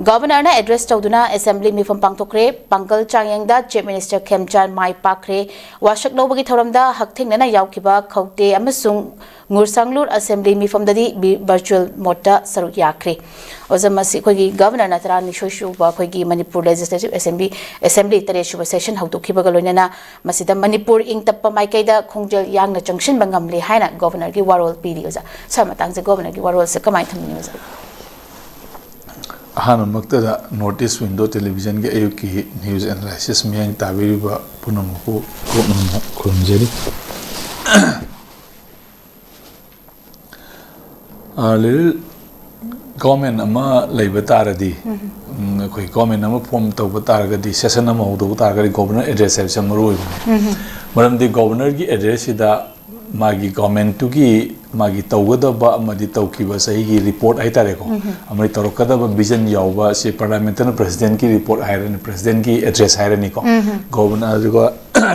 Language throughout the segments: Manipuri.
Governor na address chauduna assembly mifam pangtokre Pangkal Changyangda Chief Minister 𝐀𝐍𝐀𝐋𝐘 pakre washak lobagi thoramda hakthingna yaukhiba khawte amasung ngursanglur assembly mifam dadi virtual mode saruk yakre ozamasi khogi governor na tara nishoshu ba khogi Manipur Legislative Assembly tareshuba session hautokhiba galoinana masida Manipur ingtappa maikaida khongjel yangna junction bangamle haina governor gi warol piri oza samatangse governor gi warol se kamai thamni oza Hana maktada notice window television ke ayuki news analysis miyang tabiri ba punamuko kunjeri little government ama labor taradi koi government ama form to bataragadi session ama hodo bataragadi governor address have some rule maram di governor ki address ida magi government to ki magi tawgada ba amadi tawkiba sahi ki report ai tare ko amari torokada ba vision yawba se parliamentary president ki report hairani president ki address hairani ko governor ko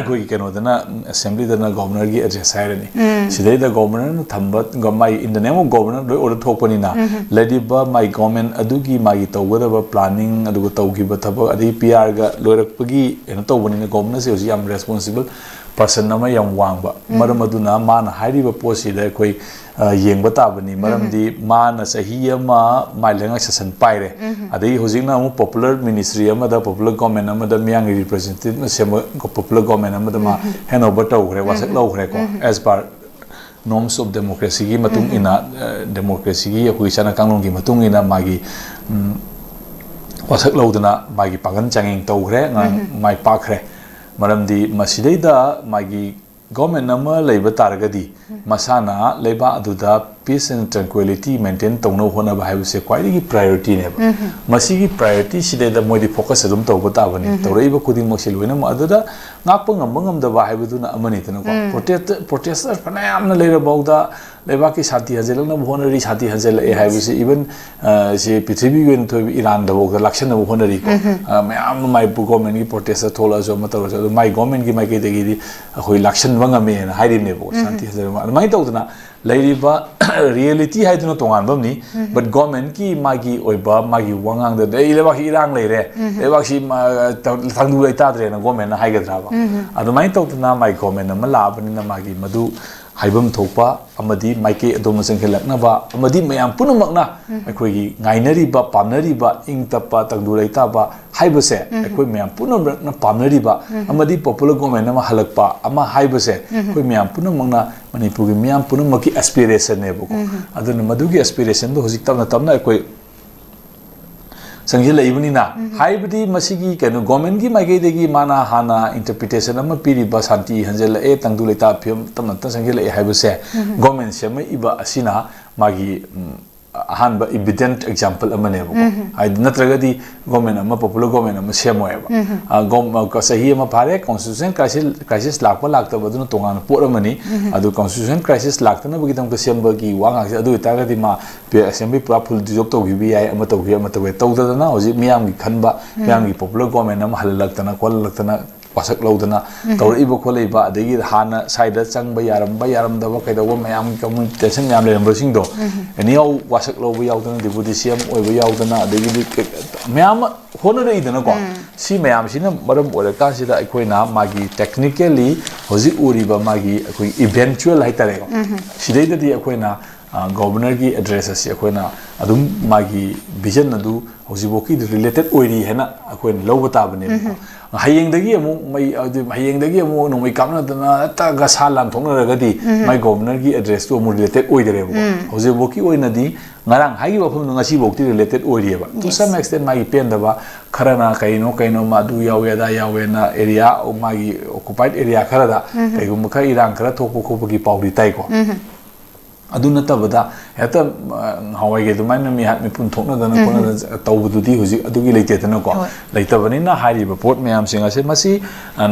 koi keno dana assembly dana governor ki address hairani sidai da governor thamba gamai in the name of governor do order thopani na ledi ba my government adugi magi tawgada ba planning adugo tawkiba thaba adi PR ga loirakpagi eno tawbani na governor se am responsible person nama yang wangba maram aduna mana hairiba posi da koi yengba tabani maram di mana sahiya ma mailenga session paire adai hojingna mu popular ministry ama da popular government ama da miyang representative na sema popular government ama da ma handover tawre wasak lawre ko as per norms of democracy gi matung ina democracy gi akoi sana kanglong gi matung ina magi wasak lawdana magi pagan changing tawre mai pakre maram di masidai da magi government nama labor taragadi masana labor aduda peace and tranquility maintain tongno hona ba haibuse kwaidi priority ne ba masigi priority sidai da moi di focus adum tawba tabani tawrei ba kuding mosilwena ma aduda ngakpa ngam da ba haibuduna amani tana ko protesters panayamna leira bauda leba ki sati hazel na honari sati hazel e haibuse even se prithvi wen to Iran da bauda lakshan na honari ko mayam mai government ki protester thola so mataw so mai government ki mai ke degi hoi lakshan wangame na hairi ne bo sati hazel mai tawduna lairiba reality haiduna tongan bamni but government ki magi oiba magi wangang da leba ki irang leire leba si thangdu lai ta dre na government na haigadra ba adumai tawduna mai government na malabani na magi madu haibam thokpa amadi maike adom sanghelakna ba amadi mayam punamakna akoi gi ngainari ba pamnari ba ingtapa tangdu lai ta ba haibase akoi mayam punamakna pamnari ba amadi popular government na halakpa ama haibase akoi mayam punamakna Manipur gi mayam punamaki aspiration ne boko aduna madugi aspiration do hojik tamna akoi sangjila ibuni na haibdi masigi kanu government gi maige degi mana hana interpretation ama piri ba santi hanjela e tangdu leta phiam tamna ta sangjila e haibase government sema iba asina magi han ba evident example amane bo ai natragadi government ama popular government ama semoeba gom ka sahi ama phare constitution crisis lakpa lakta baduna tongan poramani adu constitution crisis laktana bagi tam ka semba gi wanga adu taragadi ma assembly pura full job to gi ai ama to gi ama to tawdana hoji miyam gi khanba miyam gi popular government ama halaktana kwalaktana wasak lawdana tawriba kholeiba adegi hana saida changba yaram da ba kaidawa mayam communication mayam le number sing do eniau wasak lawba yaudana deputy CM oiba yaudana adegi mayam honore idana ko si mayam sina maram ore ka sida aikoina magi technically hoji uriba magi akoi eventual haitare ko sidai dadi aikoina governor ki address asi akoina adum magi vision adu hojiboki related oiri hena akoin lawba tabane hayeng dagi amu no mai kamna dana ta ga salam thongna ragadi mai governor ki address to mu related oidare bo hojiboki oina di ngarang hagi wafum ngasi bokti related oiri ba to some extent mai pen da ba kharana kaino ma du yawe da yawe na area o magi occupied area khara da kaigum kha irang khara thokpo khopo ki pawri tai ko aduna tabada heta hawai ge dumai na mi hat mi pun thokna dana kona tawbudu di hoji adugi leite tana ko leitabani na hari report mayam singa se masi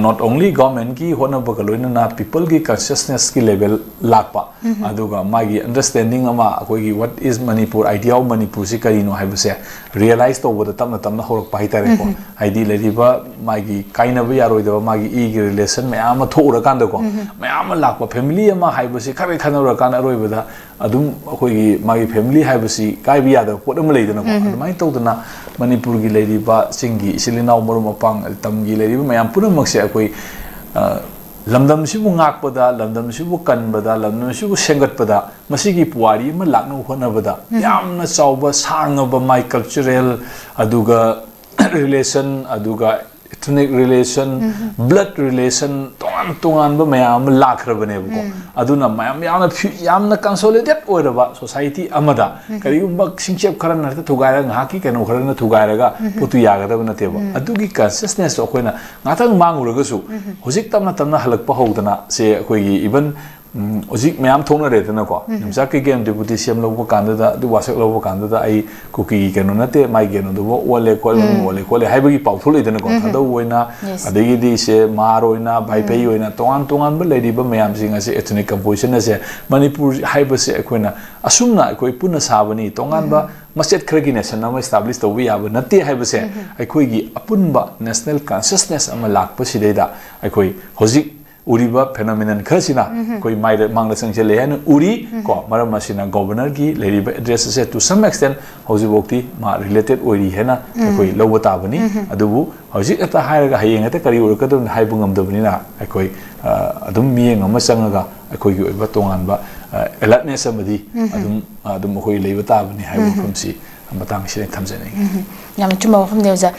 not only government ki hona bagaloina na people ki consciousness ki level lakpa aduga magi understanding ama akoi gi what is Manipur idea of Manipur si kari no haibase realize to boda tamna horak pai tare ko id leriba magi kaina ba yaroi da magi e gi relation mayam thora kan da ko mayam lakpa family ama haibase khare khanora kan aroi bada adum akoi magi family haibasi kai bi yada pot am leidana ko adumai tawdana manipur gi leiriba singi isilinau marum apang tam gi leiriba mayam puna makse akoi lamdam sibu ngakpada lamdam sibu kanbada lamdam sibu sengatpada masigi puari ma lakna honabada yamna chawba sangaba my cultural aduga relation aduga ethnic relation blood relation tongan ba mayam lakrabane ko aduna mayam yamna consolidated oiraba society amada karigumba singchep kharana thugaira ngaki keno kharana thugairaga putu yagadaba nateba adugi consciousness okoina ngathang manguraga su hojik tamna halakpa hodana se akoigi even Ojik mayam thona rete na ko nimsa ke game deputy CM lobo kanda da du wasak lobo kanda da ai cookie keno nate mai geno do wale ko le haibagi pauthul idena ko thada oina adegi di se maroina bhai pei oina tongan ba lady ba mayam singa se ethnic composition se manipur haiba se koina asumna koi puna sabani tongan ba maset khragi nation na establish to wi aba nate haiba se ai koi gi apunba national consciousness ama lakpa sideida ai koi hojik uriba phenomenon khasina koi maida mangla sangche lehan uri ko maram masina governor gi leriba address se to some extent hojibokti ma related ori hena koi lobata bani adubu hojik ata hairaga hayeng ata kari urkadum haibungam dabnina koi adum miyeng ama sangaga koi gi oiba tongan ba alertness amadi adum koi lebata bani haibu famsi matang sire thamjane yam chuma pham neuza